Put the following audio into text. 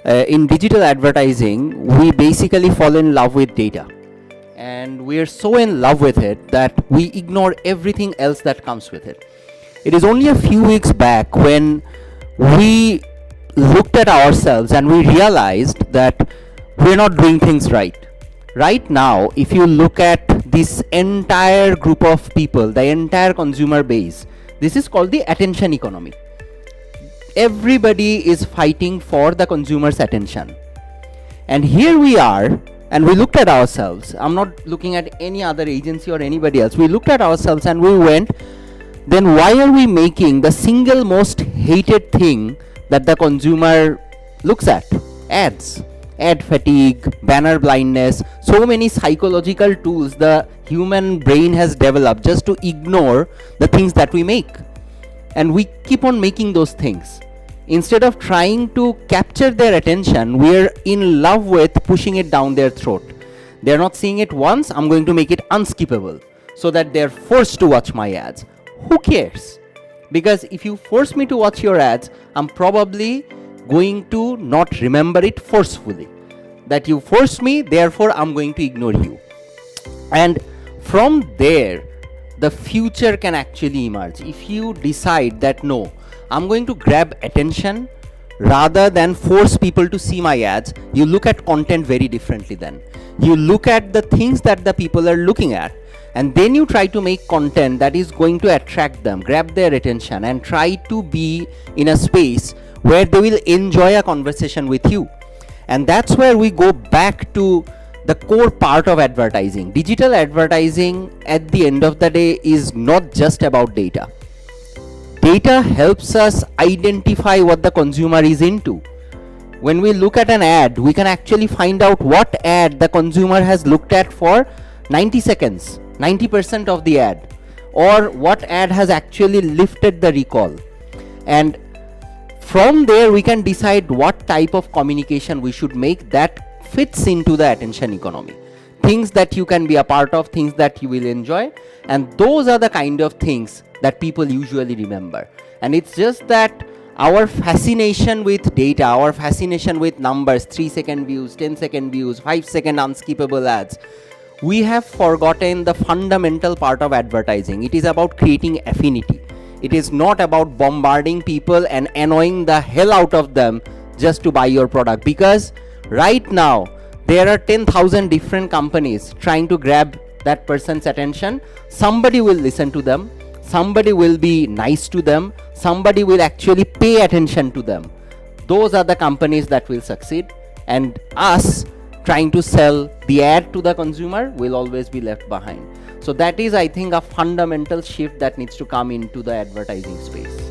in digital advertising, we basically fall in love with data. And we are so in love with it that we ignore everything else that comes with it. It is only a few weeks back when we looked at ourselves and we realized that we're not doing things right. Right now, if you look at this entire group of people, the entire consumer base, this is called the attention economy. Everybody is fighting for the consumer's attention. And here we are, and we looked at ourselves. I'm not looking at any other agency or anybody else. We looked at ourselves and we went, then why are we making the single most hated thing that the consumer looks at? Ads. Ad fatigue, banner blindness, so many psychological tools the human brain has developed just to ignore the things that we make. And we keep on making those things. Instead of trying to capture their attention, we're in love with pushing it down their throat. They're not seeing it once, I'm going to make it unskippable so that they're forced to watch my ads. Who cares? Because if you force me to watch your ads, I'm probably going to not remember it forcefully. That you forced me, therefore I'm going to ignore you. And from there, the future can actually emerge. If you decide that no, I'm going to grab attention rather than force people to see my ads, you look at content very differently then. You look at the things that the people are looking at, and then you try to make content that is going to attract them, grab their attention, and try to be in a space where they will enjoy a conversation with you. And that's where we go back to the core part of advertising. Digital advertising at the end of the day is not just about data. Data helps us identify what the consumer is into. When we look at an ad, we can actually find out what ad the consumer has looked at for 90 seconds, 90% of the ad, or what ad has actually lifted the recall. And from there, we can decide what type of communication we should make that fits into the attention economy. Things that you can be a part of, things that you will enjoy, and those are the kind of things that people usually remember. And it's just that our fascination with data, our fascination with numbers, 3-second views, 10-second views, 5-second unskippable ads, we have forgotten the fundamental part of advertising. It is about creating affinity. It is not about bombarding people and annoying the hell out of them just to buy your product. Because right now, there are 10,000 different companies trying to grab that person's attention. Somebody will listen to them. Somebody will be nice to them. Somebody will actually pay attention to them. Those are the companies that will succeed. And us trying to sell the ad to the consumer will always be left behind. So that is, I think, a fundamental shift that needs to come into the advertising space.